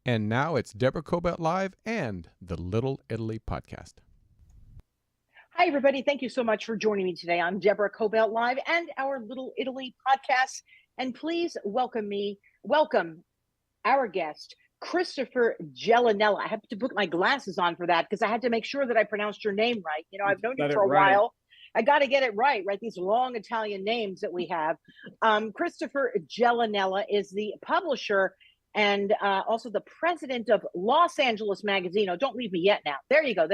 And now it's Deborah Kobylt Live and the Little Italy Podcast. Hi, everybody. Thank you so much for joining me today. I'm Deborah Kobylt Live and our Little Italy Podcast. And please welcome our guest, Christopher Gialanella. I have to put my glasses on for that because I had to make sure that I pronounced your name right. You know, I've known you for a while. I got to get it right? These long Italian names that we have. Christopher Gialanella is the publisher and also the president of Los Angeles Magazine. Oh, don't leave me yet now. There you go.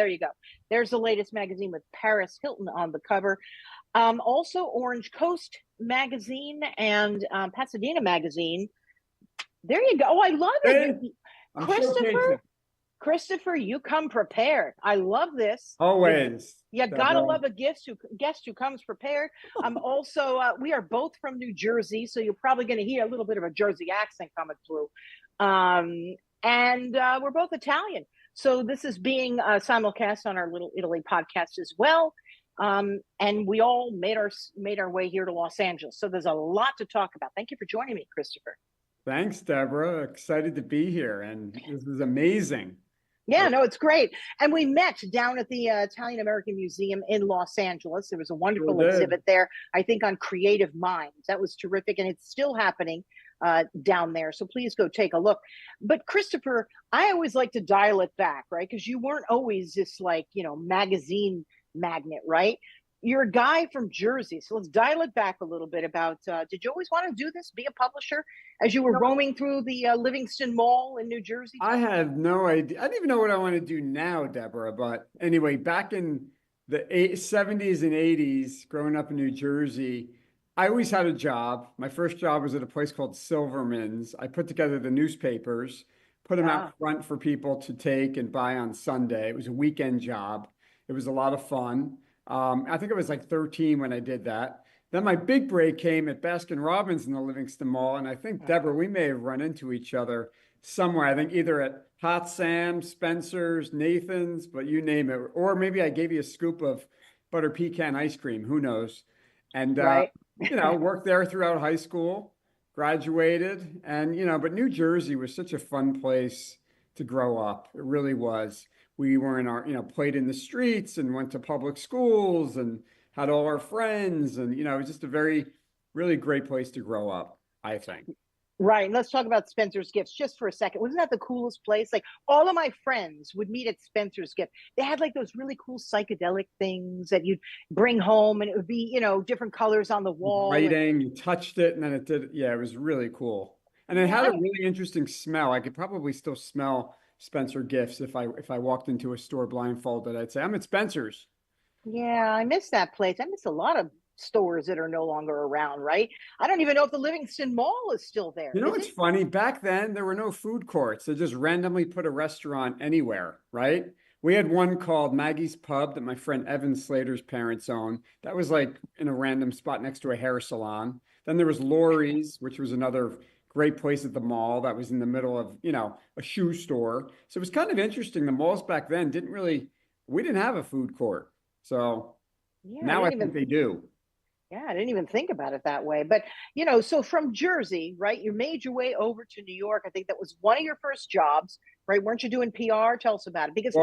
There's the latest magazine with Paris Hilton on the cover. Also Orange Coast Magazine and Pasadena Magazine. There you go. Oh, I love it. Hey, Christopher, you come prepared. I love this. Always. You gotta love a guest who comes prepared. Also, we are both from New Jersey, so you're probably going to hear a little bit of a Jersey accent coming through. And we're both Italian, so this is being simulcast on our Little Italy podcast as well. And we all made our way here to Los Angeles, so there's a lot to talk about. Thank you for joining me, Christopher. Thanks, Deborah. Excited to be here, and this is amazing. Yeah, no, it's great. And we met down at the Italian American Museum in Los Angeles. There was a wonderful exhibit there, I think, on creative minds. That was terrific, and it's still happening down there. So please go take a look. But Christopher, I always like to dial it back, right? Because you weren't always this magazine magnet, right? You're a guy from Jersey. So let's dial it back a little bit about, did you always want to do this, be a publisher, as you were roaming through the Livingston Mall in New Jersey? I had no idea. I don't even know what I want to do now, Deborah. But anyway, back in the 70s and 80s, growing up in New Jersey, I always had a job. My first job was at a place called Silverman's. I put together the newspapers, put them out front for people to take and buy on Sunday. It was a weekend job. It was a lot of fun. I think I was like 13 when I did that. Then my big break came at Baskin-Robbins in the Livingston Mall. And I think, Deborah, we may have run into each other somewhere. I think either at Hot Sam's, Spencer's, Nathan's, but you name it. Or maybe I gave you a scoop of butter pecan ice cream. Who knows? And, worked there throughout high school, graduated. And, but New Jersey was such a fun place to grow up. It really was. We were played in the streets and went to public schools and had all our friends. And, it was just a very, really great place to grow up, I think. Right. Let's talk about Spencer's Gifts just for a second. Wasn't that the coolest place? Like all of my friends would meet at Spencer's Gift. They had like those really cool psychedelic things that you'd bring home and it would be, different colors on the wall. Writing, you touched it and then it did. Yeah, it was really cool. And it had a really interesting smell. I could probably still smell Spencer Gifts if I walked into a store blindfolded. I'd say I'm at Spencer's. Yeah, I miss that place. I miss a lot of stores that are no longer around, right? I don't even know if the Livingston Mall is still there. It's funny, back then there were no food courts. They just randomly put a restaurant anywhere, right? We had one called Maggie's Pub that my friend Evan Slater's parents owned. That was like in a random spot next to a hair salon. Then there was Lori's, which was another great place at the mall that was in the middle of, a shoe store. So it was kind of interesting. The malls back then we didn't have a food court. So now I think they do. Yeah, I didn't even think about it that way. But, so from Jersey, right, you made your way over to New York. I think that was one of your first jobs, right? Weren't you doing PR? Tell us about it. Because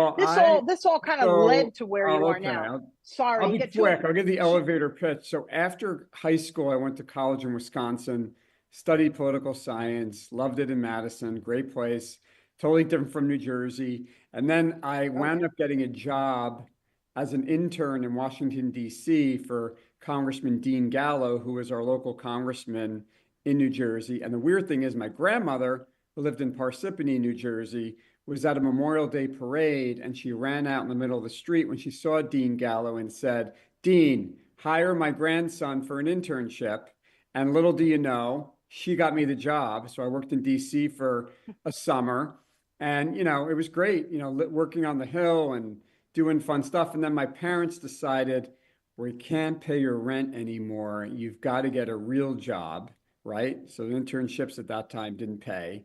this all kind of led to where you are now. Sorry. I'll be quick. I'll give the elevator pitch. So after high school, I went to college in Wisconsin, studied political science, loved it in Madison, great place, totally different from New Jersey. And then I wound up getting a job as an intern in Washington, D.C. for Congressman Dean Gallo, who was our local congressman in New Jersey. And the weird thing is my grandmother, who lived in Parsippany, New Jersey, was at a Memorial Day parade, and she ran out in the middle of the street when she saw Dean Gallo and said, "Dean, hire my grandson for an internship." And little do you know, she got me the job. So I worked in D.C. for a summer. And, it was great, working on the Hill and doing fun stuff. And then my parents decided, we can't pay your rent anymore. You've got to get a real job, right? So the internships at that time didn't pay.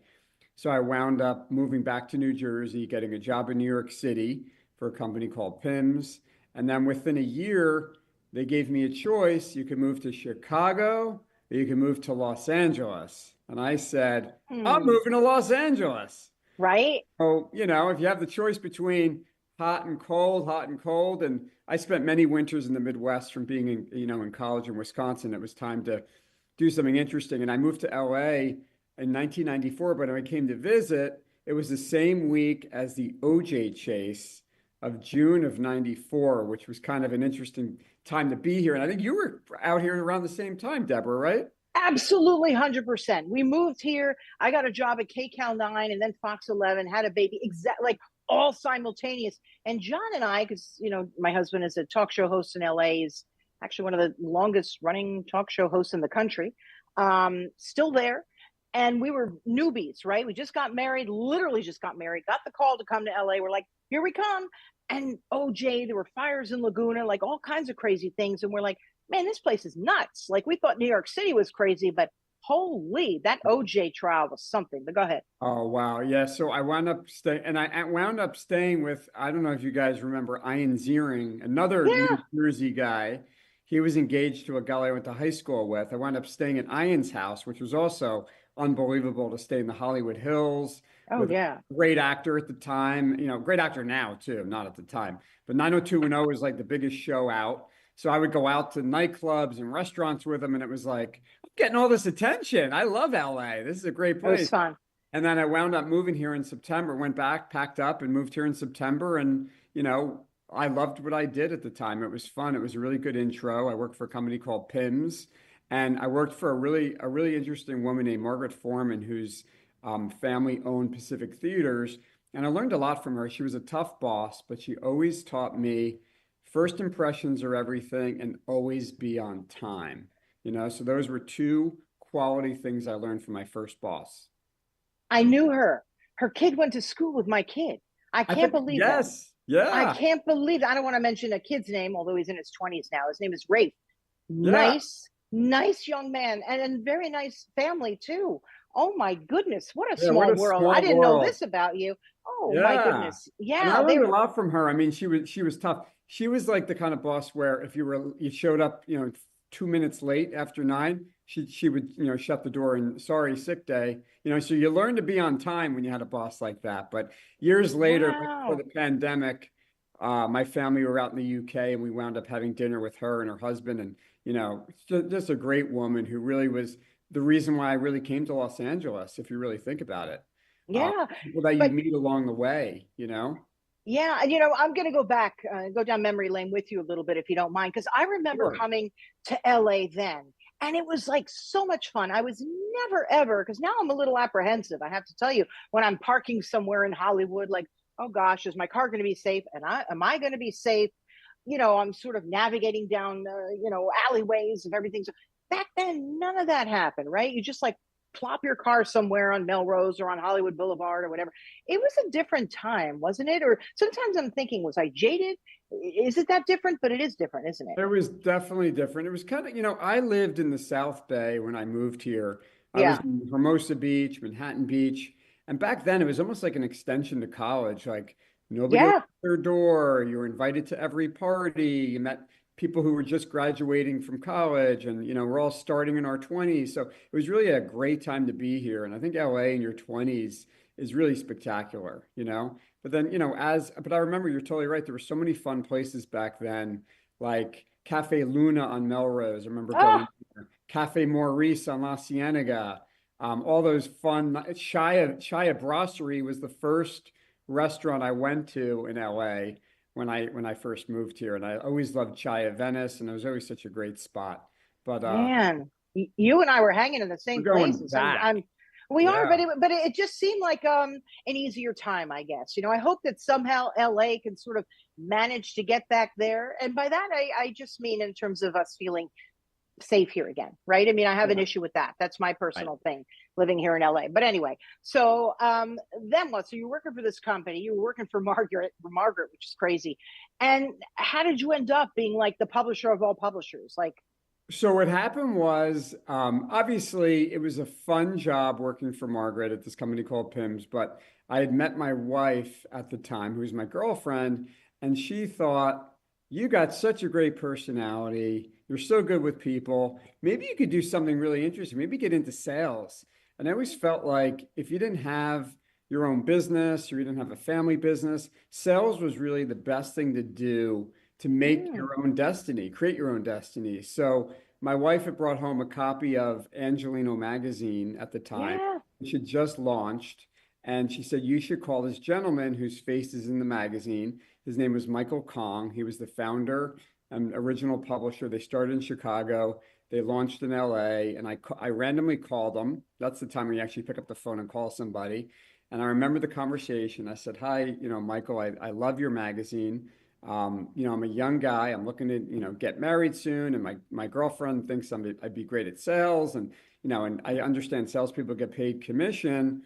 So I wound up moving back to New Jersey, getting a job in New York City for a company called PIMS. And then within a year, they gave me a choice. You could move to Chicago or you can move to Los Angeles. And I said, I'm moving to Los Angeles. right? Oh, if you have the choice between hot and cold, and I spent many winters in the Midwest from being in college in Wisconsin, it was time to do something interesting. And I moved to LA in 1994, but when I came to visit, it was the same week as the OJ chase of June of 94, which was kind of an interesting time to be here. And I think you were out here around the same time, Deborah, right? Absolutely 100%. We moved here. I got a job at KCAL 9 and then Fox 11, had a baby, like all simultaneous. And John and I, because, my husband is a talk show host in LA, is actually one of the longest running talk show hosts in the country, still there. And we were newbies, right? We just got married, literally just got married, got the call to come to LA. We're like, here we come. And OJ, there were fires in Laguna, like all kinds of crazy things. And we're like, man, this place is nuts. Like we thought New York City was crazy, but holy, that OJ trial was something. But go ahead. Oh, wow. Yeah. So I wound up staying, and I wound up staying with, I don't know if you guys remember Ian Ziering, another New Yeah. Jersey guy. He was engaged to a gal I went to high school with. I wound up staying at Ian's house, which was also unbelievable to stay in the Hollywood Hills Oh, with yeah. a great actor at the time, great actor now too, not at the time. But 90210 was like the biggest show out. So I would go out to nightclubs and restaurants with him, and it was like, I'm getting all this attention. I love LA. This is a great It was place. fun. And then I wound up moving here in September, went back, packed up, and moved here in September. And, I loved what I did at the time. It was fun. It was a really good intro. I worked for a company called PIMS, and I worked for a really interesting woman named Margaret Foreman, whose family owned Pacific Theaters. And I learned a lot from her. She was a tough boss, but she always taught me first impressions are everything and always be on time. So those were two quality things I learned from my first boss. I knew her. Her kid went to school with my kid. I I can't think, believe that. yes, I yeah, can't believe I don't want to mention a kid's name, although he's in his 20s now. His name is Rafe. yeah, Nice young man, and very nice family too. Oh my goodness, what a yeah. What small a world. I small didn't know world. this about you. Oh my Yeah. goodness. And I Yeah, they learned a were. lot from her. I mean, she was tough. She was like the kind of boss where if you showed up, 2 minutes late after 9, she would, shut the door and sorry, sick day. So you learn to be on time when you had a boss like that. But years later, right before Wow. the pandemic, my family were out in the UK and we wound up having dinner with her and her husband, and just a great woman who really was the reason why I really came to Los Angeles, if you really think about it. Uh, Yeah. People that you But meet along the way. yeah, and I'm going to go back, go down memory lane with you a little bit if you don't mind, because I remember Sure. coming to LA then, and it was like so much fun. I was never ever, because now I'm a little apprehensive. I have to tell you, when I'm parking somewhere in Hollywood, like, oh gosh, is my car going to be safe? And am I going to be safe? I'm sort of navigating down, alleyways of everything. So back then, none of that happened, right? You just like plop your car somewhere on Melrose or on Hollywood Boulevard or whatever. It was a different time, wasn't it? Or sometimes I'm thinking, was I jaded? Is it that different? But it is different, isn't it? It was definitely different. It was kind of, I lived in the South Bay when I moved here. I was Yeah. in Hermosa Beach, Manhattan Beach. And back then it was almost like an extension to college. Like nobody opened Yeah. their door. You were invited to every party. You met people who were just graduating from college and, we're all starting in our 20s. So it was really a great time to be here. And I think LA in your 20s is really spectacular. But then, but I remember you're totally right. There were so many fun places back then, like Cafe Luna on Melrose. I remember Oh, going there. Cafe Maurice on La Cienega. All those fun. Shia Brasserie was the first restaurant I went to in LA when I first moved here, and I always loved Chai Venice, and it was always such a great spot. But man. You and I were hanging in the we're same going places. back. We are, Yeah. but it just seemed like an easier time, I guess. I hope that somehow LA can sort of manage to get back there. And by that I just mean in terms of us feeling safe here again, right? I mean, I have an Yeah. issue with that. That's my Right. personal thing, living here in LA. But anyway, so then what? So you're working for this company, you were working for Margaret, which is crazy. And how did you end up being like the publisher of all publishers? Like, So what happened was, obviously, it was a fun job working for Margaret at this company called PIMS, but I had met my wife at the time, who was my girlfriend, and she thought, you got such a great personality. You're so good with people. Maybe you could do something really interesting. Maybe get into sales. And I always felt like if you didn't have your own business or you didn't have a family business, sales was really the best thing to do to make your own destiny, create your own destiny. So my wife had brought home a copy of Angelino magazine at the time, Yeah. which had just launched. And she said, you should call this gentleman whose face is in the magazine. His name was Michael Kong. He was the founder and original publisher. They started in Chicago. They launched in LA. And I randomly called them. That's the time when you actually pick up the phone and call somebody. And I remember the conversation. I said, hi, Michael, I love your magazine. I'm a young guy. I'm looking to, get married soon. And my girlfriend thinks I'd be great at sales. And, and I understand salespeople get paid commission.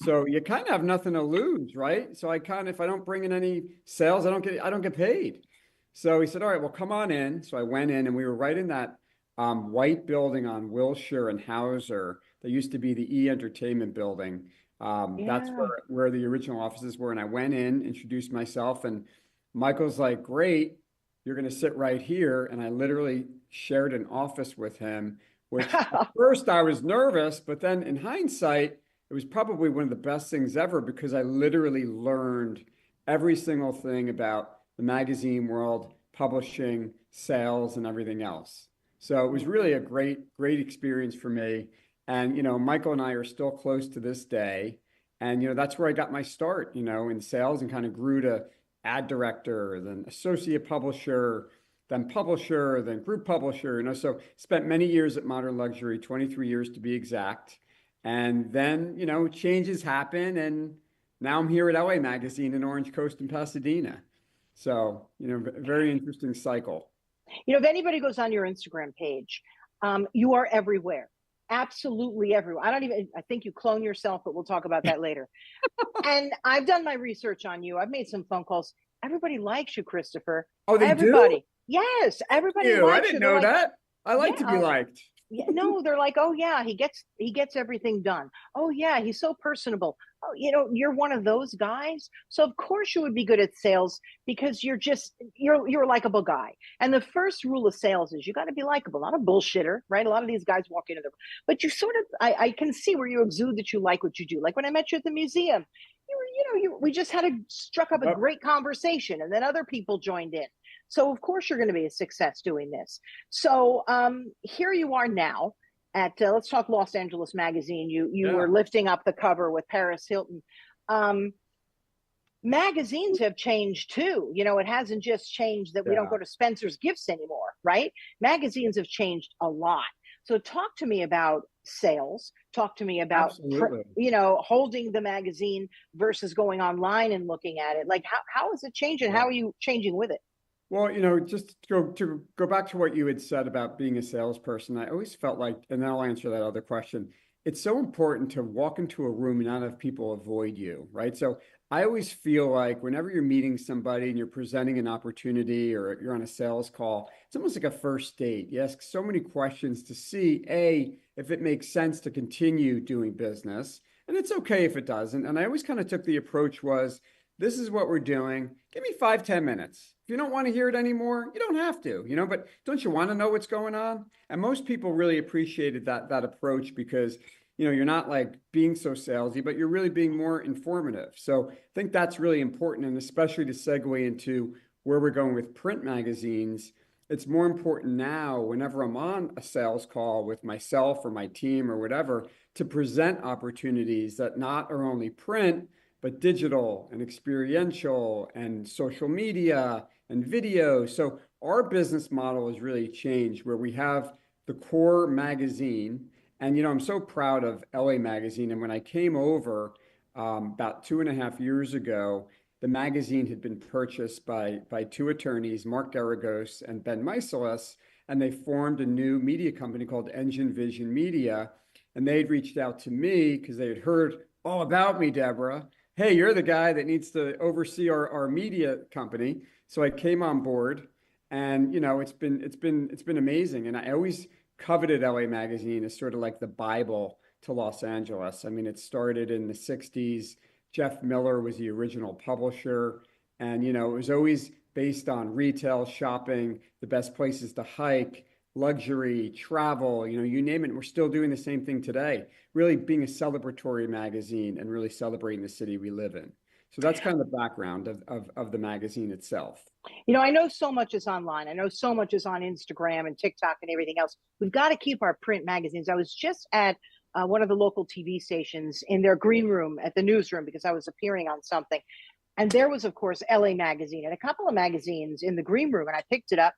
So you kind of have nothing to lose, right? So if I don't bring in any sales, I don't get paid. So he said, all right, well, come on in. So I went in and we were right in that white building on Wilshire and Hauser. That used to be the E Entertainment building. That's where the original offices were. And I went in, introduced myself, and Michael's like, great, you're going to sit right here. And I literally shared an office with him, which at first I was nervous, but then in hindsight, it was probably one of the best things ever because I literally learned every single thing about the magazine world, publishing, sales, and everything else. So it was really a great experience for me. And, Michael and I are still close to this day. And, that's where I got my start, in sales and kind of grew to ad director, then associate publisher, then publisher, then group publisher, so spent many years at Modern Luxury, 23 years to be exact. And then, changes happen. And now I'm here at LA Magazine in Orange Coast in Pasadena. So, very interesting cycle. If anybody goes on your Instagram page, you are everywhere. Absolutely everywhere. I think you clone yourself, but we'll talk about that later. And I've done my research on you. I've made some phone calls. Everybody likes you, Christopher. Oh, they everybody. do? Yes, everybody likes you. I didn't know that. I like to be liked. Yeah, no, they're like, oh yeah, he gets everything done. Oh yeah, he's so personable. Oh, you're one of those guys. So of course you would be good at sales because you're a likable guy. And the first rule of sales is you got to be likable, not a bullshitter, right? A lot of these guys walk into the, but you sort of, I can see where you exude that you like what you do. Like when I met you at the museum, we just struck up a great conversation, and then other people joined in. So of course you're going to be a success doing this. So here you are now at let's talk Los Angeles Magazine. You were lifting up the cover with Paris Hilton. Magazines have changed too. It hasn't just changed that we don't go to Spencer's Gifts anymore, right? Magazines have changed a lot. So talk to me about sales. Talk to me about holding the magazine versus going online and looking at it. Like how is it changing? How are you changing with it? Well, just to go back to what you had said about being a salesperson, I always felt like, and then I'll answer that other question. It's so important to walk into a room and not have people avoid you, right? So I always feel like whenever you're meeting somebody and you're presenting an opportunity or you're on a sales call, it's almost like a first date. You ask so many questions to see, if it makes sense to continue doing business. And it's okay if it doesn't. And I always kind of took the approach was, this is what we're doing. Give me 5-10 minutes. If you don't want to hear it anymore, you don't have to, but don't you want to know what's going on? And most people really appreciated that approach because, you're not like being so salesy, but you're really being more informative. So I think that's really important. And especially to segue into where we're going with print magazines, it's more important now whenever I'm on a sales call with myself or my team or whatever to present opportunities that not are only print, but digital and experiential and social media and video. So our business model has really changed where we have the core magazine. And, I'm so proud of LA Magazine. And when I came over about 2.5 years ago, the magazine had been purchased by two attorneys, Mark Garagos and Ben Meiselas, and they formed a new media company called Engine Vision Media. And they'd reached out to me because they had heard all about me, Deborah. Hey, you're the guy that needs to oversee our media company. So I came on board, and it's been amazing. And I always coveted LA Magazine as sort of like the Bible to Los Angeles. I mean, it started in the 60s. Jeff Miller was the original publisher, and it was always based on retail, shopping, the best places to hike, luxury, travel, you name it. We're still doing the same thing today, really being a celebratory magazine and really celebrating the city we live in. So that's kind of the background of the magazine itself. I know so much is online. I know so much is on Instagram and TikTok and everything else. We've got to keep our print magazines. I was just at one of the local TV stations in their green room at the newsroom because I was appearing on something. And there was, of course, LA Magazine and a couple of magazines in the green room. And I picked it up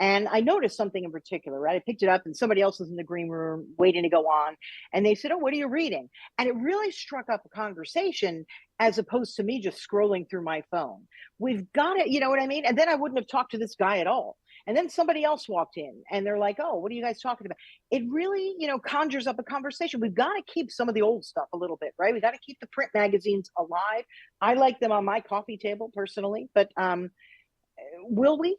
and I noticed something in particular, right? I picked it up and somebody else was in the green room waiting to go on. And they said, "Oh, what are you reading?" And it really struck up a conversation as opposed to me just scrolling through my phone. We've got it, you know what I mean? And then I wouldn't have talked to this guy at all. And then somebody else walked in and they're like, "Oh, what are you guys talking about?" It really, conjures up a conversation. We've got to keep some of the old stuff a little bit, right? We got to keep the print magazines alive. I like them on my coffee table personally, but will we?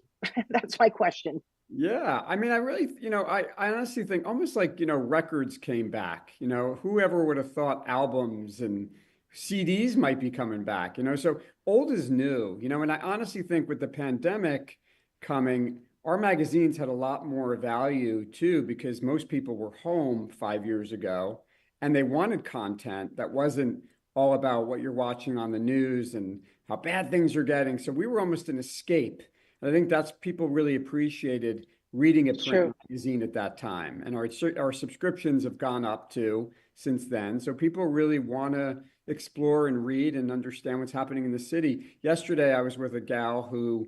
That's my question. Yeah, I mean, I really, I honestly think almost like, records came back, whoever would have thought albums and CDs might be coming back, so old is new, and I honestly think with the pandemic coming, our magazines had a lot more value too, because most people were home 5 years ago and they wanted content that wasn't all about what you're watching on the news and how bad things are getting. So we were almost an escape. And I think that's people really appreciated reading a print magazine at that time. And our subscriptions have gone up too since then. So people really want to explore and read and understand what's happening in the city. Yesterday, I was with a gal who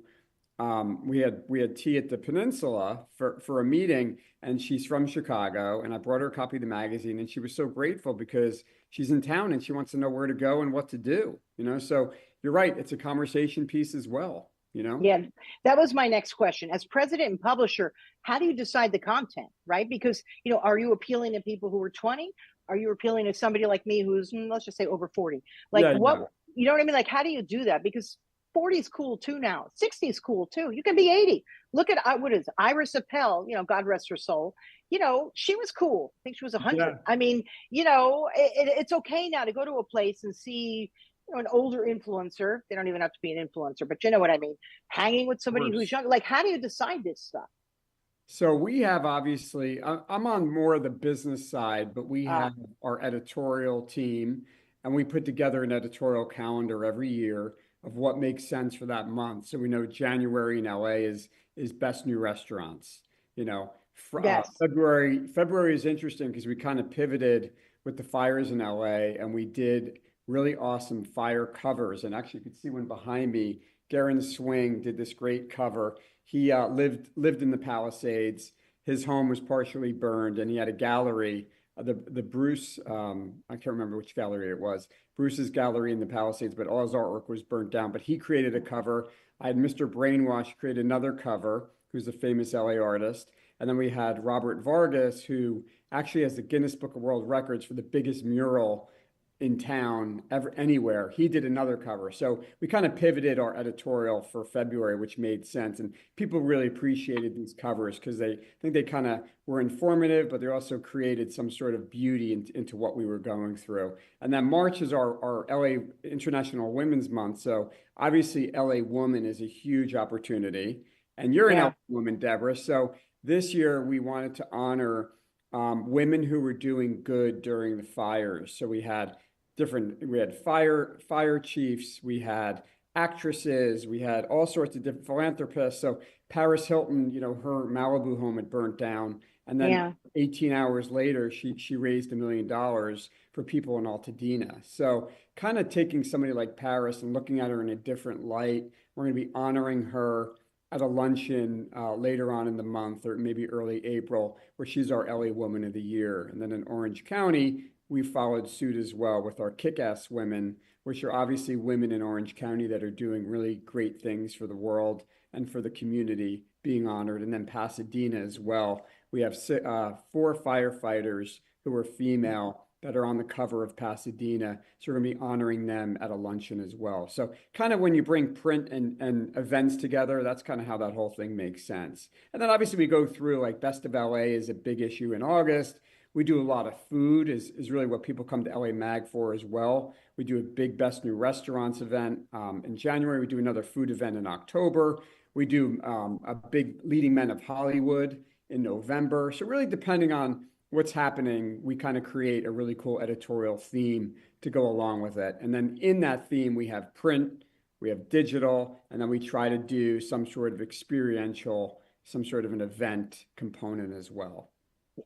we had tea at the Peninsula for a meeting, and she's from Chicago, and I brought her a copy of the magazine, and she was so grateful because she's in town and she wants to know where to go and what to do, so you're right, it's a conversation piece as well. Yeah, that was my next question. As president and publisher, how do you decide the content, right? Because, are you appealing to people who are 20? Are you appealing to somebody like me who's, let's just say, over 40? Like, Yeah, what, yeah. you know what I mean? Like, how do you do that? Because 40 is cool too now. 60 is cool too. You can be 80. Look at, what is it? Iris Appel, God rest her soul. She was cool. I think she was 100. Yeah. I mean, it's okay now to go to a place and see an older influencer. They don't even have to be an influencer, but you know what I mean? Hanging with somebody who's young. Like, how do you decide this stuff? So we have obviously, I'm on more of the business side, but we have our editorial team, and we put together an editorial calendar every year of what makes sense for that month. So we know January in LA is best new restaurants. Yes. February is interesting because we kind of pivoted with the fires in LA, and we did really awesome fire covers. And actually, you can see one behind me. Garen Swing did this great cover. He lived in the Palisades. His home was partially burned, and he had a gallery. The Bruce, I can't remember which gallery it was. Bruce's gallery in the Palisades, but all his artwork was burnt down. But he created a cover. I had Mr. Brainwash create another cover, who's a famous LA artist. And then we had Robert Vargas, who actually has the Guinness Book of World Records for the biggest mural in town ever anywhere. He did another cover. So we kind of pivoted our editorial for February, which made sense. And people really appreciated these covers because they think they kind of were informative, but they also created some sort of beauty into what we were going through. And then March is our LA International Women's Month. So obviously LA Woman is a huge opportunity. And you're an LA woman, Deborah. So this year we wanted to honor women who were doing good during the fires. So we had fire chiefs, we had actresses, we had all sorts of different philanthropists. So Paris Hilton, her Malibu home had burnt down. And then 18 hours later, she raised $1 million for people in Altadena. So kind of taking somebody like Paris and looking at her in a different light. We're going to be honoring her at a luncheon later on in the month, or maybe early April, where she's our LA Woman of the Year. And then in Orange County, we followed suit as well with our Kick-Ass Women, which are obviously women in Orange County that are doing really great things for the world and for the community being honored. And then Pasadena as well. We have 4 firefighters who are female that are on the cover of Pasadena. So we're going to be honoring them at a luncheon as well. So kind of when you bring print and events together, that's kind of how that whole thing makes sense. And then obviously we go through like Best of LA is a big issue in August. We do a lot of food is really what people come to LA Mag for as well. We do a big Best New Restaurants event in January. We do another food event in October. We do a big Leading Men of Hollywood in November. So really depending on what's happening, we kind of create a really cool editorial theme to go along with it. And then in that theme, we have print, we have digital, and then we try to do some sort of experiential, some sort of an event component as well.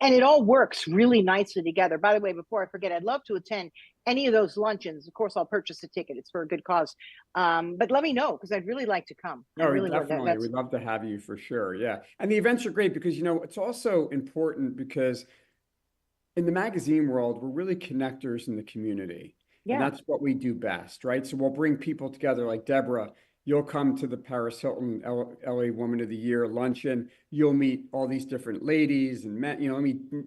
And it all works really nicely together. By the way, before I forget, I'd love to attend any of those luncheons. Of course, I'll purchase a ticket. It's for a good cause. But let me know, because I'd really like to come. No, really definitely. We'd love to have you for sure. Yeah. And the events are great because, it's also important because in the magazine world, we're really connectors in the community. Yeah. And that's what we do best, right? So we'll bring people together like Deborah. You'll come to the Paris Hilton LA Woman of the Year luncheon. You'll meet all these different ladies and men,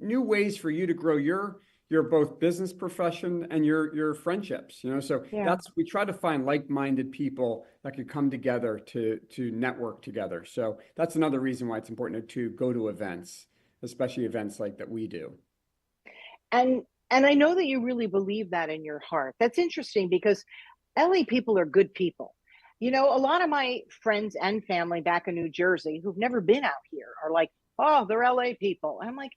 new ways for you to grow your both business profession and your friendships, So yeah. We try to find like-minded people that could come together to network together. So that's another reason why it's important to go to events, especially events like that we do. And I know that you really believe that in your heart. That's interesting because LA people are good people. A lot of my friends and family back in New Jersey who've never been out here are like, oh, they're LA people. And I'm like,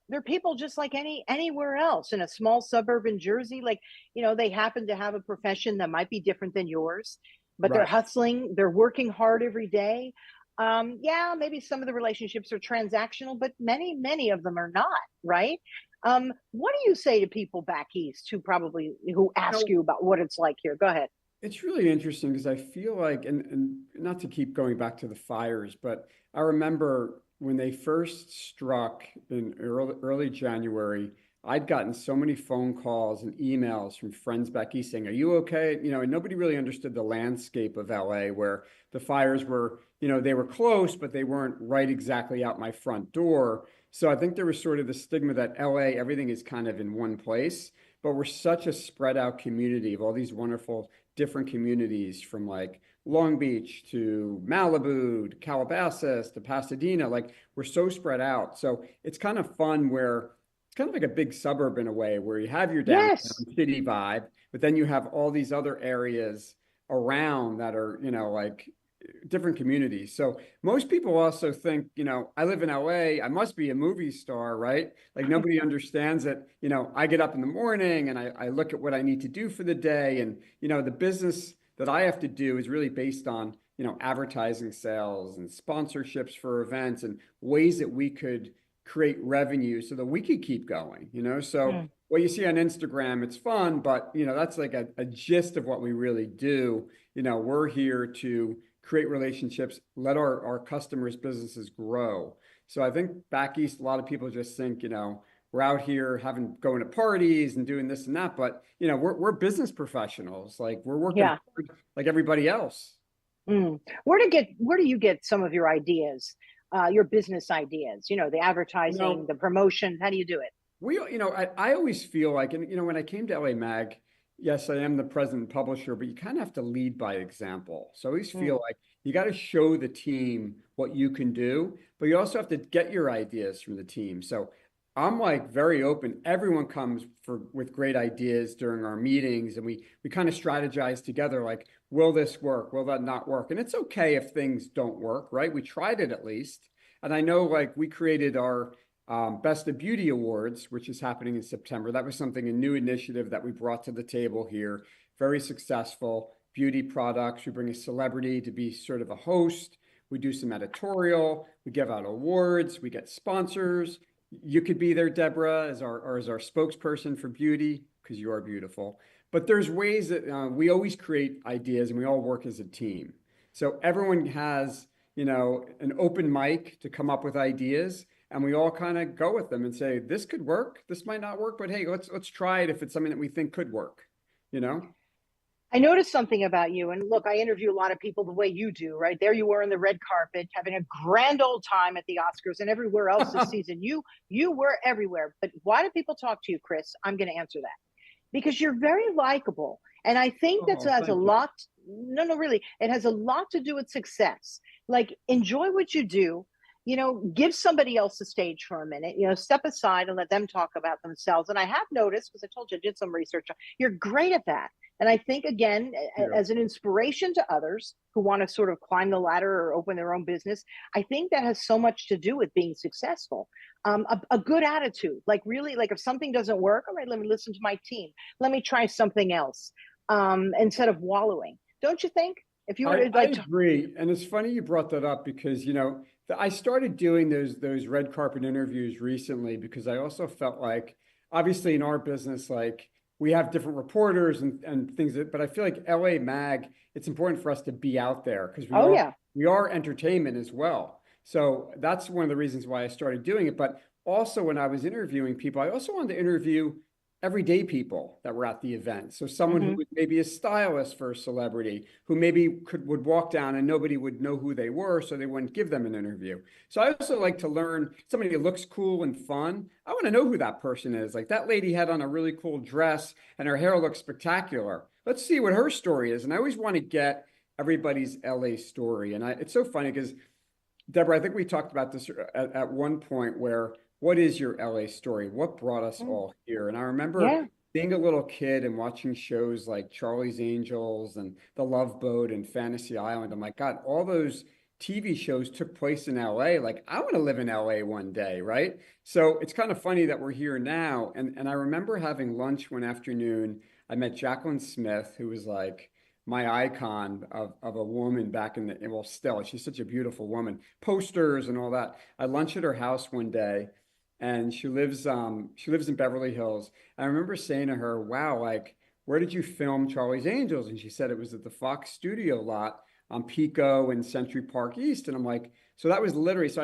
they're people just like anywhere else in a small suburb in Jersey. Like, they happen to have a profession that might be different than yours, but they're hustling, they're working hard every day. Yeah, maybe some of the relationships are transactional, but many of them are not, right? What do you say to people back east who ask you about what it's like here? Go ahead. It's really interesting because I feel like, and not to keep going back to the fires, but I remember when they first struck in early January, I'd gotten so many phone calls and emails from friends back east saying, are you okay? And nobody really understood the landscape of LA where the fires were, they were close, but they weren't right exactly out my front door. So I think there was sort of the stigma that LA, everything is kind of in one place, but we're such a spread out community of all these wonderful different communities from like Long Beach to Malibu to Calabasas to Pasadena. Like we're so spread out. So it's kind of fun where it's kind of like a big suburb in a way where you have your downtown city vibe, but then you have all these other areas around that are, like different communities. So most people also think, I live in LA, I must be a movie star, right? Like nobody understands that, I get up in the morning and I look at what I need to do for the day. And, the business that I have to do is really based on, advertising sales and sponsorships for events and ways that we could create revenue so that we could keep going, So what you see on Instagram, it's fun, but, that's like a gist of what we really do. We're here to create relationships, let our customers' businesses grow. So I think back east, a lot of people just think, we're out here going to parties and doing this and that, but we're business professionals. Like we're working hard like everybody else. Where do you get some of your ideas, your business ideas? The advertising, the promotion. How do you do it? I always feel like, and when I came to LA Mag, yes, I am the president and publisher, but you kind of have to lead by example. So I always feel like you got to show the team what you can do, but you also have to get your ideas from the team. So I'm like very open. Everyone comes with great ideas during our meetings, and we kind of strategize together. Like, will this work? Will that not work? And it's okay if things don't work, right? We tried it at least. And I know like we created our Best of Beauty Awards, which is happening in September. That was a new initiative that we brought to the table here. Very successful beauty products. We bring a celebrity to be sort of a host. We do some editorial. We give out awards. We get sponsors. You could be there, Deborah, as our spokesperson for beauty because you are beautiful. But there's ways that we always create ideas and we all work as a team. So everyone has, an open mic to come up with ideas. And we all kind of go with them and say, this could work, this might not work, but hey, let's try it if it's something that we think could work, I noticed something about you. And look, I interview a lot of people the way you do, right? There you were on the red carpet, having a grand old time at the Oscars and everywhere else this season. You were everywhere. But why do people talk to you, Chris? I'm going to answer that. Because you're very likable. And I think that has a lot, really, it has a lot to do with success. Like, enjoy what you do. Give somebody else the stage for a minute, step aside and let them talk about themselves. And I have noticed, because I told you I did some research, you're great at that. And I think, again, Yeah. as an inspiration to others who want to sort of climb the ladder or open their own business, I think that has so much to do with being successful. A good attitude, like really, like if something doesn't work, all right, let me listen to my team. Let me try something else, instead of wallowing. Don't you think? If you were I agree. And it's funny you brought that up because, I started doing those red carpet interviews recently because I also felt like, obviously in our business, like we have different reporters and things but I feel like LA Mag, it's important for us to be out there because we are entertainment as well. So that's one of the reasons why I started doing it. But also when I was interviewing people, I also wanted to interview everyday people that were at the event. So someone who was maybe a stylist for a celebrity, who maybe would walk down and nobody would know who they were, so they wouldn't give them an interview. So I also like to learn somebody who looks cool and fun. I want to know who that person is. Like that lady had on a really cool dress and her hair looks spectacular. Let's see what her story is. And I always want to get everybody's LA story. And it's so funny because Deborah, I think we talked about this at one point where what is your LA story? What brought us all here? And I remember being a little kid and watching shows like Charlie's Angels and The Love Boat and Fantasy Island. I'm like, God, all those TV shows took place in LA. Like, I want to live in LA one day, right? So it's kind of funny that we're here now. And I remember having lunch one afternoon. I met Jacqueline Smith, who was like my icon of a woman back in well, still, she's such a beautiful woman, posters and all that. I lunched at her house one day. And she lives in Beverly Hills. And I remember saying to her, wow, like, where did you film Charlie's Angels? And she said it was at the Fox studio lot on Pico and Century Park East. And I'm like, so I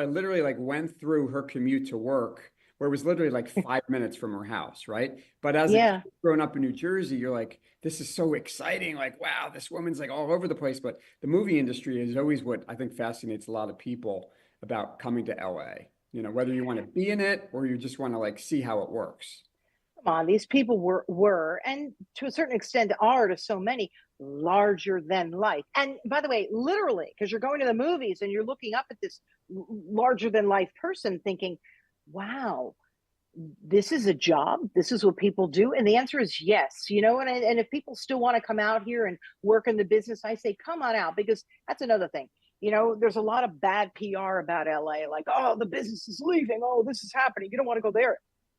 literally like went through her commute to work, where it was literally like 5 minutes from her house, right? But as a kid growing up in New Jersey, you're like, this is so exciting. Like, wow, this woman's like all over the place. But the movie industry is always what I think fascinates a lot of people about coming to LA. Whether you want to be in it or you just want to like see how it works. Come on, these people were, and to a certain extent are to so many, larger than life. And by the way, literally, because you're going to the movies and you're looking up at this larger than life person thinking, wow, this is a job. This is what people do. And the answer is yes, and if people still want to come out here and work in the business, I say, come on out, because that's another thing. There's a lot of bad PR about LA, like, oh, the business is leaving. Oh, this is happening. You don't want to go there.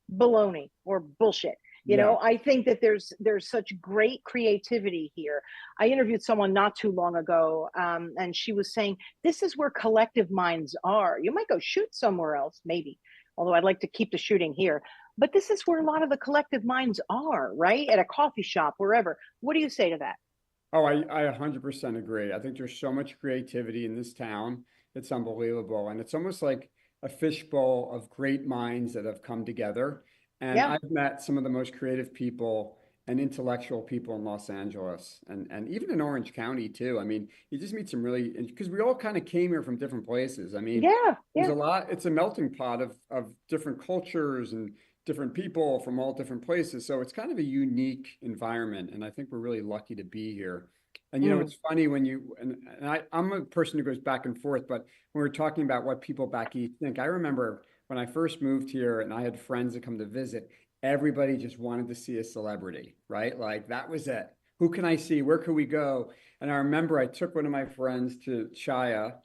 Baloney or bullshit. I think that there's such great creativity here. I interviewed someone not too long ago, and she was saying, this is where collective minds are. You might go shoot somewhere else, maybe, although I'd like to keep the shooting here. But this is where a lot of the collective minds are, right? At a coffee shop, wherever. What do you say to that? Oh, I 100% agree. I think there's so much creativity in this town. It's unbelievable. And it's almost like a fishbowl of great minds that have come together. And I've met some of the most creative people and intellectual people in Los Angeles and even in Orange County too. I mean, you just meet some really, because we all kind of came here from different places. I mean, there's a lot, it's a melting pot of different cultures and different people from all different places. So it's kind of a unique environment. And I think we're really lucky to be here. And, it's funny when I'm a person who goes back and forth, but when we're talking about what people back east think, I remember when I first moved here and I had friends that come to visit, everybody just wanted to see a celebrity, right? Like that was it. Who can I see? Where can we go? And I remember I took one of my friends to Chaya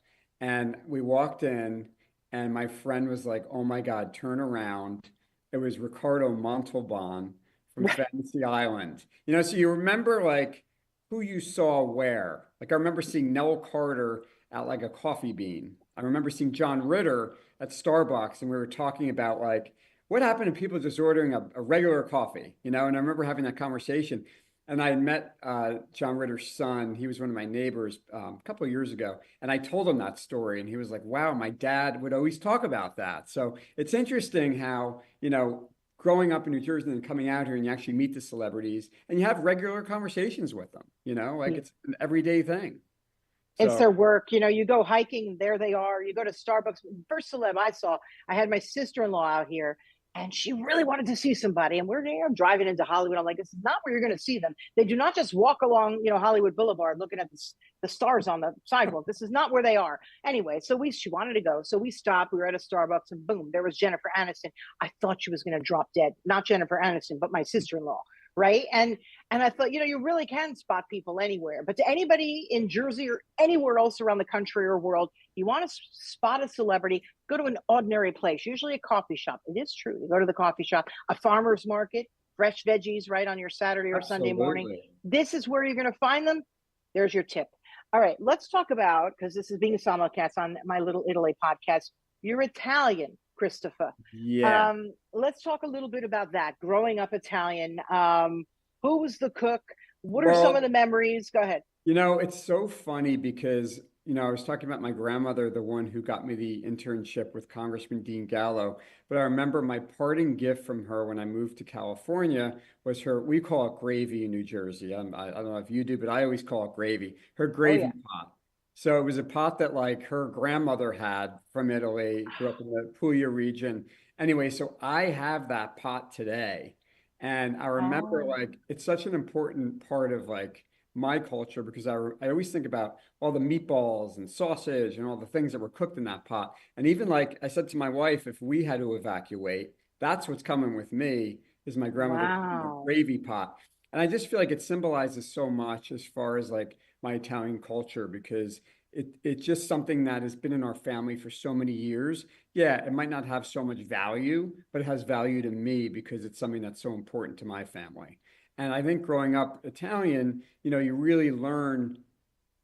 and we walked in and my friend was like, oh my God, turn around. It was Ricardo Montalban from Fantasy Island. So you remember like who you saw where. Like I remember seeing Nell Carter at like a Coffee Bean. I remember seeing John Ritter at Starbucks and we were talking about like what happened to people just ordering a regular coffee, and I remember having that conversation. And I met John Ritter's son. He was one of my neighbors a couple of years ago. And I told him that story. And he was like, wow, my dad would always talk about that. So it's interesting how, growing up in New Jersey and coming out here and you actually meet the celebrities and you have regular conversations with them, it's an everyday thing. It's their work. You go hiking, there they are. You go to Starbucks. First celeb I saw, I had my sister-in-law out here. And she really wanted to see somebody. And we're driving into Hollywood. I'm like, this is not where you're going to see them. They do not just walk along, Hollywood Boulevard looking at the stars on the sidewalk. This is not where they are. Anyway, so she wanted to go. So we stopped. We were at a Starbucks and boom, there was Jennifer Aniston. I thought she was going to drop dead. Not Jennifer Aniston, but my sister-in-law. right? And I thought, you really can spot people anywhere. But to anybody in Jersey or anywhere else around the country or world, you want to spot a celebrity, go to an ordinary place, usually a coffee shop. It is true. You go to the coffee shop, a farmer's market, fresh veggies right on your Saturday or Sunday morning. Absolutely. This is where you're going to find them. There's your tip. All right, let's talk about, because this is being simulcast on my Little Italy podcast, you're Italian, Christopher. Yeah. Let's talk a little bit about that. Growing up Italian, who was the cook? What are some Well, of the memories? Go ahead. It's so funny because, I was talking about my grandmother, the one who got me the internship with Congressman Dean Gallo. But I remember my parting gift from her when I moved to California was we call it gravy in New Jersey. I don't know if you do, but I always call it gravy, her gravy pot. So it was a pot that like her grandmother had from Italy, grew up in the Puglia region. Anyway, so I have that pot today. And I remember like it's such an important part of like my culture because I always think about all the meatballs and sausage and all the things that were cooked in that pot. And even like I said to my wife, if we had to evacuate, that's what's coming with me is my grandmother's gravy pot. And I just feel like it symbolizes so much as far as like my Italian culture because it's just something that has been in our family for so many years. Yeah, it might not have so much value, but it has value to me because it's something that's so important to my family. And I think growing up Italian, you really learn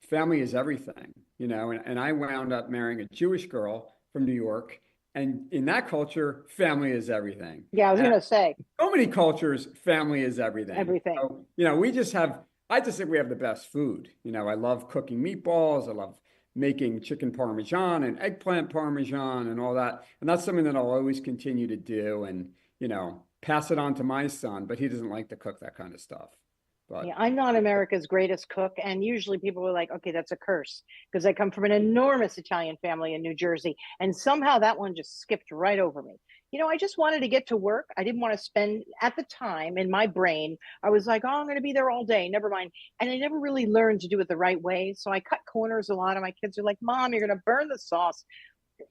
family is everything, and I wound up marrying a Jewish girl from New York. And in that culture, family is everything. Yeah, I was going to say. So many cultures, family is everything. Everything. So, I just think we have the best food. I love cooking meatballs. I love making chicken parmesan and eggplant parmesan and all that. And that's something that I'll always continue to do and, pass it on to my son, but he doesn't like to cook that kind of stuff. But yeah, I'm not America's greatest cook. And usually people are like, okay, that's a curse because I come from an enormous Italian family in New Jersey. And somehow that one just skipped right over me. I just wanted to get to work. I didn't want to spend at the time in my brain. I was like, oh, I'm going to be there all day. Never mind. And I never really learned to do it the right way. So I cut corners a lot. And my kids are like, Mom, you're going to burn the sauce.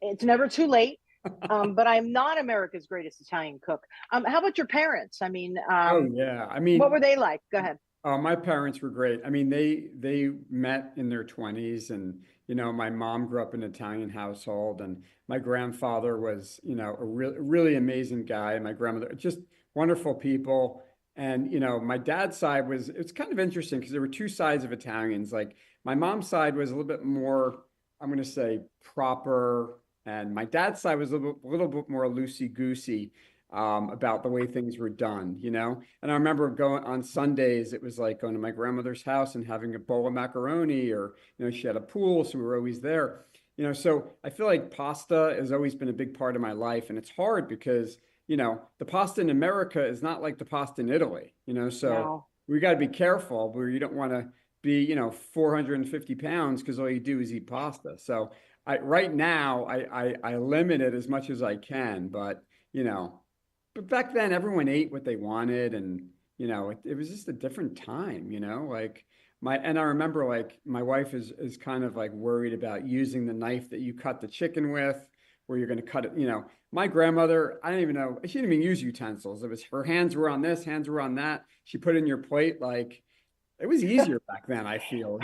It's never too late. But I'm not America's greatest Italian cook. How about your parents? I mean, oh yeah. what were they like? Go ahead. My parents were great. They met in their 20s and, my mom grew up in an Italian household and my grandfather was, a really amazing guy. My grandmother, just wonderful people. And, my dad's side it's kind of interesting because there were two sides of Italians. Like my mom's side was a little bit more, I'm going to say proper. And my dad's side was a little bit more loosey-goosey about the way things were done, And I remember going on Sundays, it was like going to my grandmother's house and having a bowl of macaroni or, she had a pool, so we were always there. So I feel like pasta has always been a big part of my life. And it's hard because, the pasta in America is not like the pasta in Italy, so we got to be careful where you don't want to be, 450 pounds because all you do is eat pasta. So right now I limit it as much as I can, but but back then everyone ate what they wanted and it was just a different time, like and I remember like my wife is kind of like worried about using the knife that you cut the chicken with, where you're going to cut it. My grandmother, I don't even know, she didn't even use utensils. It was her hands were on this, hands were on that. She put in your plate, like it was easier back then, I feel,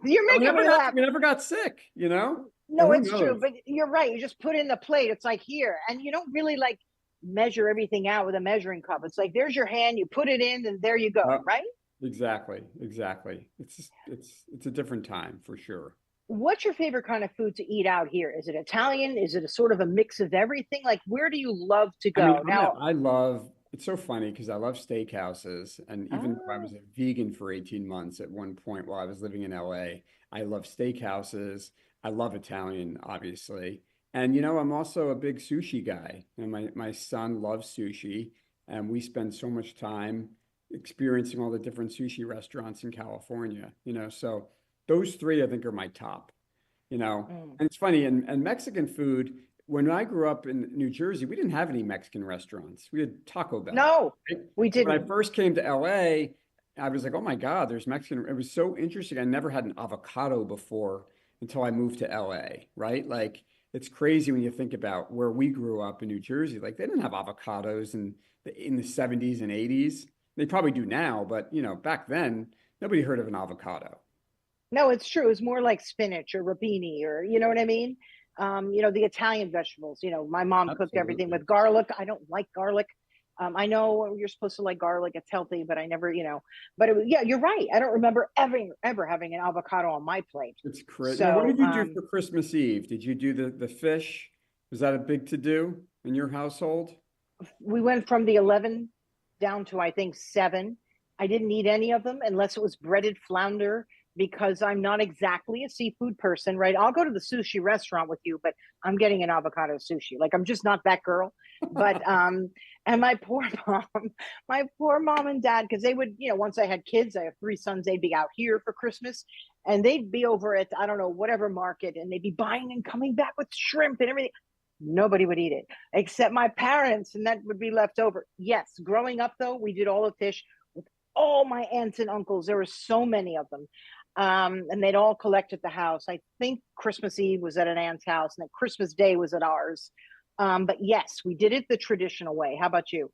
You're making me laugh. We never got sick, No, it's true, but you're right. You just put in the plate. It's like here, and you don't really like measure everything out with a measuring cup. It's like there's your hand. You put it in, and there you go. Right? Exactly. It's a different time for sure. What's your favorite kind of food to eat out here? Is it Italian? Is it a sort of a mix of everything? Like, where do you love to go? It's so funny because I love steakhouses. And even though I was a vegan for 18 months at one point while I was living in LA, I love steakhouses. I love Italian, obviously. And, I'm also a big sushi guy. And my son loves sushi. And we spend so much time experiencing all the different sushi restaurants in California, so those three I think are my top, and it's funny, and Mexican food, when I grew up in New Jersey, we didn't have any Mexican restaurants. We had Taco Bell. No, we didn't. When I first came to LA, I was like, oh my God, there's Mexican. It was so interesting. I never had an avocado before until I moved to LA, right? Like it's crazy when you think about where we grew up in New Jersey. Like they didn't have avocados in the 70s and 80s. They probably do now, but back then nobody heard of an avocado. No, it's true. It's more like spinach or rapini or you know what I mean? The Italian vegetables. My mom cooked everything Absolutely. with garlic. I don't like garlic. I know you're supposed to like garlic, it's healthy, but I never, but yeah, you're right. I don't remember ever having an avocado on my plate. It's crazy. Now, what So did you do for Christmas Eve? Did you do the fish? Was that a big to do in your household? we went from the 11 down to I think 7. I didn't eat any of them unless it was breaded flounder because I'm not exactly a seafood person, right? I'll go to the sushi restaurant with you, but I'm getting an avocado sushi. Like I'm just not that girl. But and my poor mom and dad, because they would, once I had kids, I have 3 sons, they'd be out here for Christmas and they'd be over at I don't know, whatever market, and they'd be buying and coming back with shrimp and everything. Nobody would eat it except my parents, and that would be left over. Yes, growing up though, we did all the fish with all my aunts and uncles. There were so many of them. And they'd all collect at the house. I think Christmas Eve was at an aunt's house, and then Christmas Day was at ours. But yes, we did it the traditional way. How about you?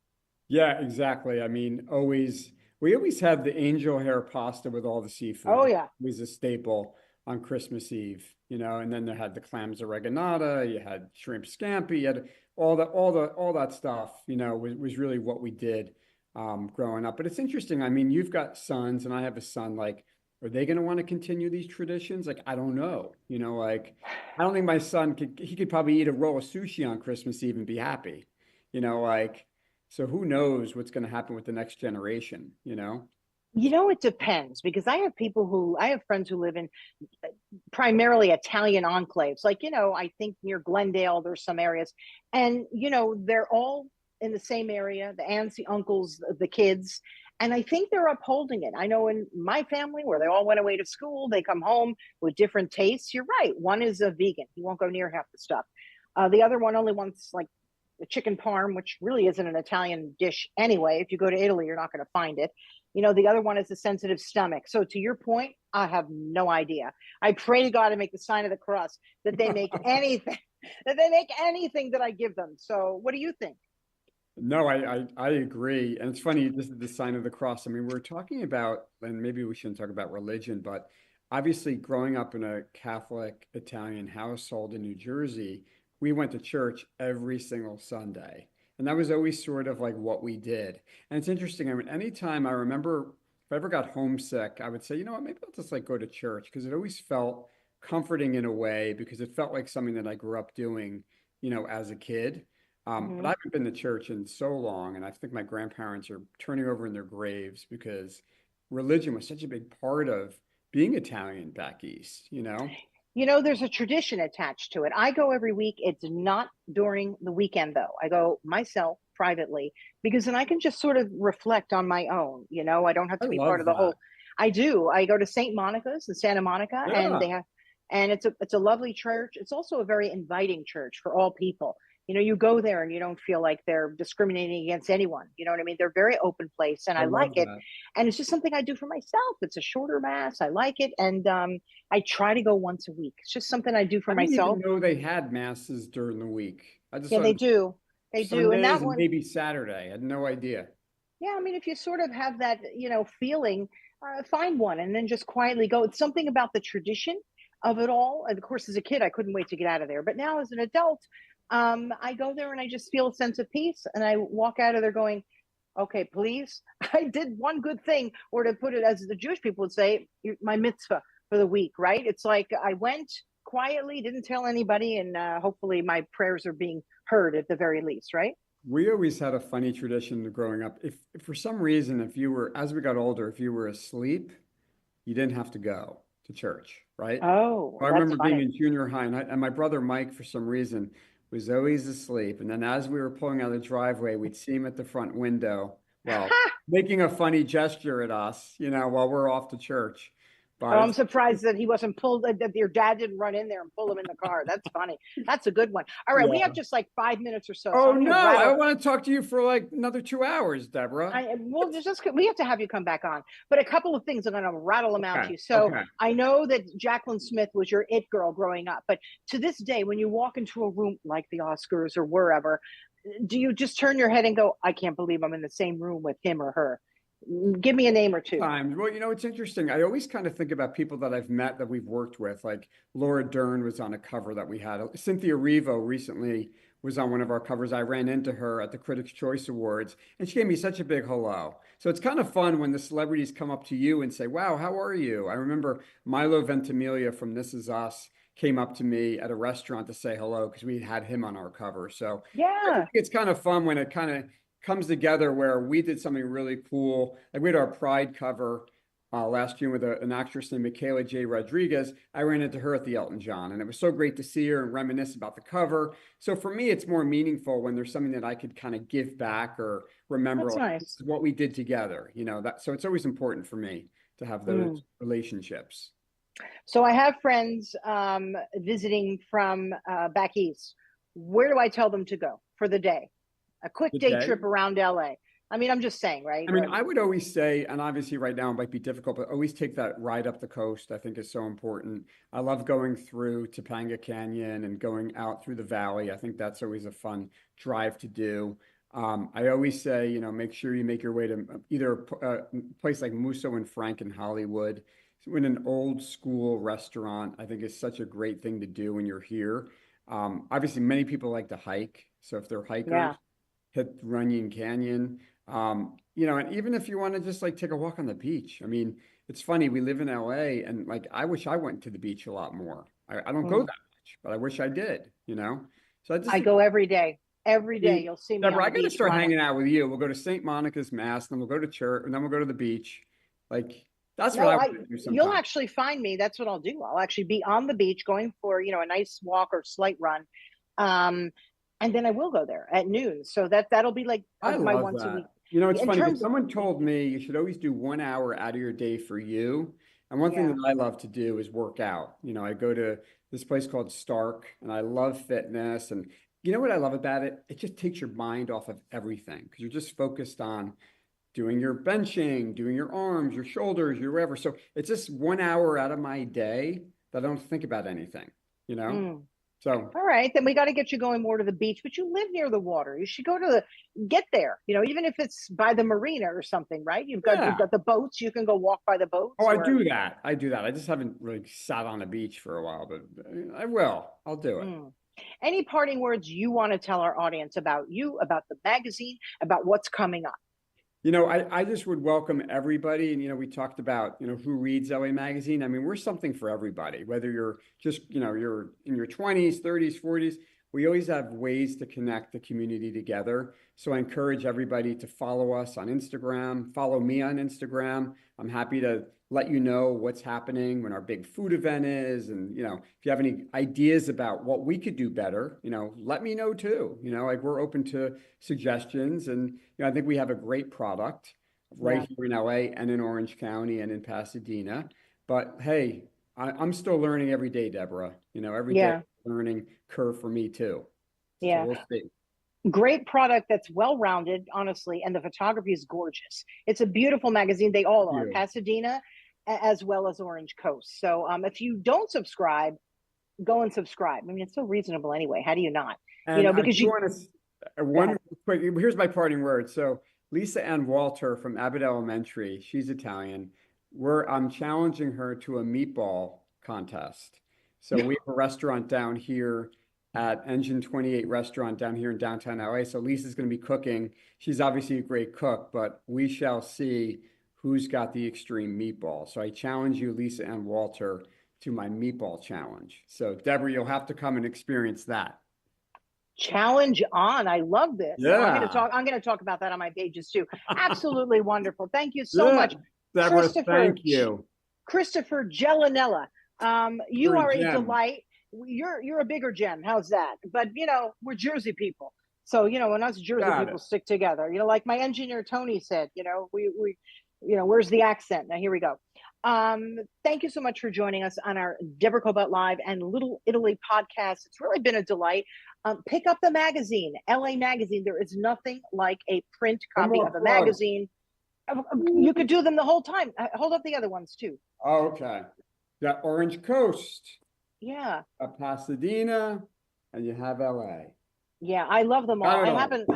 Yeah, exactly. I mean, we always had the angel hair pasta with all the seafood. Oh That yeah. was a staple on Christmas Eve, and then they had the clams oreganata, you had shrimp scampi, you had all that stuff, was really what we did growing up. But it's interesting. I mean, you've got sons and I have a son. Like, are they going to want to continue these traditions? Like, I don't know. Like, I don't think my son he could probably eat a roll of sushi on Christmas Eve and be happy. Like, so who knows what's going to happen with the next generation? It depends because I have friends who live in primarily Italian enclaves. Like, I think near Glendale, there's some areas. And, they're all in the same area, the aunts, the uncles, the kids. And I think they're upholding it. I know in my family where they all went away to school, they come home with different tastes. You're right. One is a vegan. He won't go near half the stuff. The other one only wants like the chicken parm, which really isn't an Italian dish anyway. If you go to Italy, you're not going to find it. The other one is a sensitive stomach. So to your point, I have no idea. I pray to God to make the sign of the cross that they make anything, that I give them. So what do you think? No, I agree. And it's funny, this is the sign of the cross. I mean, we're talking about, and maybe we shouldn't talk about religion, but obviously growing up in a Catholic Italian household in New Jersey, we went to church every single Sunday. And that was always sort of like what we did. And it's interesting. I mean, anytime I remember if I ever got homesick, I would say, you know what, maybe I'll just like go to church because it always felt comforting in a way because it felt like something that I grew up doing, as a kid. But I Hmm. haven't been to church in so long, and I think my grandparents are turning over in their graves because religion was such a big part of being Italian back east. There's a tradition attached to it. I go every week. It's not during the weekend, though. I go myself privately because then I can just sort of reflect on my own. I don't have I to be part love of the that. whole. I do. I go to St. Monica's in Santa Monica, and Yeah, it's a lovely church. It's also a very inviting church for all people. You go there and you don't feel like they're discriminating against anyone. You know what I mean? They're a very open place, and I I like love it. that. And it's just something I do for myself. It's a shorter mass. I like it, and I try to go once a week. It's just something I do for I didn't even myself. know they had masses during the week. I just Yeah, thought it they was do. They do. And Sundays that and one, maybe Saturday. I had no idea. yeah, I mean, if you sort of have that, feeling, find one and then just quietly go. It's something about the tradition of it all. And of course, as a kid, I couldn't wait to get out of there. But now as an adult, I go there and I just feel a sense of peace. And I walk out of there going, okay, please, I did one good thing. Or to put it as the Jewish people would say, my mitzvah for the week, right? It's like I went quietly, didn't tell anybody, and hopefully my prayers are being heard at the very least, right? We always had a funny tradition growing up. If for some reason, if you were, as we got older, if you were asleep, you didn't have to go to church, right? Oh, I that's remember being funny. in junior high, and my brother Mike, for some reason, was always asleep. And then as we were pulling out of the driveway, we'd see him at the front window, well, making a funny gesture at us, while we're off to church. Oh, I'm surprised that he wasn't pulled, that your dad didn't run in there and pull him in the car. That's funny. That's a good one. All right, we have just like 5 minutes or so. Oh, I'm no, I want to talk to you for like another 2 hours, Deborah. We have to have you come back on. But a couple of things, I'm going to rattle them out to you. So I know that Jacqueline Smith was your it girl growing up, but to this day, when you walk into a room like the Oscars or wherever, do you just turn your head and go, I can't believe I'm in the same room with him or her? Give me a name or two. Well, it's interesting. I always kind of think about people that I've met that we've worked with. Like Laura Dern was on a cover that we had. Cynthia Erivo recently was on one of our covers. I ran into her at the Critics' Choice Awards, and she gave me such a big hello. So it's kind of fun when the celebrities come up to you and say, wow, how are you? I remember Milo Ventimiglia from This Is Us came up to me at a restaurant to say hello because we had him on our cover. So I think it's kind of fun when it kind of comes together where we did something really cool. Like we had our Pride cover last year with an actress named Michaela J. Rodriguez. I ran into her at the Elton John, and it was so great to see her and reminisce about the cover. So for me, it's more meaningful when there's something that I could kind of give back or remember. That's nice. This is what we did together. So it's always important for me to have those relationships. So I have friends visiting from back east. Where do I tell them to go for the day? A quick day trip around LA. I mean, I'm just saying, right? I mean, I would always say, and obviously right now it might be difficult, but always take that ride up the coast. I think is so important. I love going through Topanga Canyon and going out through the valley. I think that's always a fun drive to do. I always say, make sure you make your way to either a place like Musso and Frank in Hollywood. In an old school restaurant, I think is such a great thing to do when you're here. Obviously, many people like to hike. So if they're hikers, hit Runyon Canyon. And even if you want to just like take a walk on the beach. I mean, it's funny, we live in LA and like I wish I went to the beach a lot more. I don't go that much, but I wish I did, So I go every day. Every day you'll see me. Deborah, I gotta start hanging out with you. We'll go to St. Monica's Mass, then we'll go to church, and then we'll go to the beach. Like that's what I want to do sometimes. You'll actually find me. That's what I'll do. I'll actually be on the beach going for, a nice walk or slight run. And then I will go there at noon. So that'll be like my once a week. It's funny, but someone told me you should always do 1 hour out of your day for you. And one thing that I love to do is work out. I go to this place called Stark and I love fitness. And you know what I love about it? It just takes your mind off of everything because you're just focused on doing your benching, doing your arms, your shoulders, your whatever. So it's just 1 hour out of my day that I don't think about anything, So, all right, then we got to get you going more to the beach, but you live near the water. You should get there, even if it's by the marina or something, right? You've got the boats. You can go walk by the boats. Oh, I do that. I just haven't really sat on a beach for a while, but I will. I'll do it. Any parting words you want to tell our audience about you, about the magazine, about what's coming up? I just would welcome everybody. And, we talked about, who reads LA Magazine. I mean, we're something for everybody, whether you're just, you're in your 20s, 30s, 40s. We always have ways to connect the community together. So I encourage everybody to follow us on Instagram, follow me on Instagram. I'm happy to let you know what's happening when our big food event is. And, if you have any ideas about what we could do better, let me know too. Like we're open to suggestions. And, I think we have a great product right here in LA and in Orange County and in Pasadena. But hey, I'm still learning every day, Deborah. Every day learning curve for me too. Yeah. So we'll see. Great product that's well-rounded, honestly, and the photography is gorgeous. It's a beautiful magazine. They all are. Pasadena as well as Orange Coast. So if you don't subscribe, go and subscribe. I mean, it's so reasonable anyway. How do you not? And because here's my parting word. So Lisa Ann Walter from Abbott Elementary, she's Italian. I'm challenging her to a meatball contest. So we have a restaurant down here at Engine 28 restaurant down here in downtown LA. So Lisa's going to be cooking. She's obviously a great cook, but we shall see who's got the extreme meatball. So I challenge you, Lisa and Walter, to my meatball challenge. So Deborah, you'll have to come and experience that. Challenge on. I love this. Yeah. I'm going to talk about that on my pages too. Absolutely wonderful. Thank you so much. Deborah, thank you. Christopher Gialanella. You are a delight. You're a bigger gem. How's that? But we're Jersey people. So, when us Jersey people stick together, like my engineer, Tony said, we where's the accent? Now, here we go. Thank you so much for joining us on our Deborah Kobylt Live and Little Italy podcast. It's really been a delight. Pick up the magazine, LA Magazine. There is nothing like a print copy of a magazine. You could do them the whole time. Hold up the other ones too. Oh, okay. Got Orange Coast. Yeah. Pasadena, and you have LA. Yeah, I love them all. I haven't.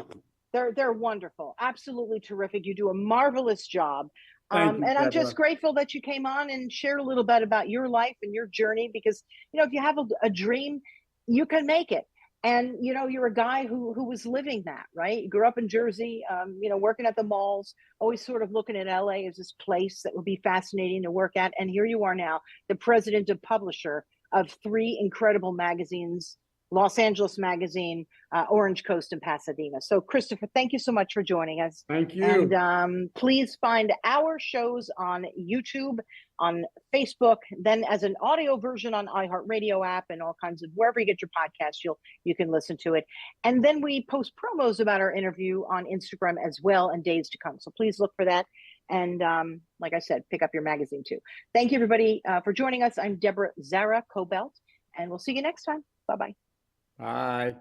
They're wonderful. Absolutely terrific. You do a marvelous job. Thank you, and I'm Deborah. just grateful that you came on and shared a little bit about your life and your journey, because, you know, if you have a dream, you can make it. And, you know, you're a guy who was living that, right? You grew up in Jersey, you know, working at the malls, always sort of looking at LA as this place that would be fascinating to work at. And here you are now, the president of Publisher of 3 incredible magazines, Los Angeles Magazine, Orange Coast, and Pasadena. So, Christopher, thank you so much for joining us. Thank you. And please find our shows on YouTube, on Facebook, then as an audio version on iHeartRadio app and all kinds of wherever you get your podcasts, you can listen to it. And then we post promos about our interview on Instagram as well in days to come. So please look for that. And like I said, pick up your magazine too. Thank you, everybody, for joining us. I'm Deborah Zara Kobylt, and we'll see you next time. Bye-bye. Bye.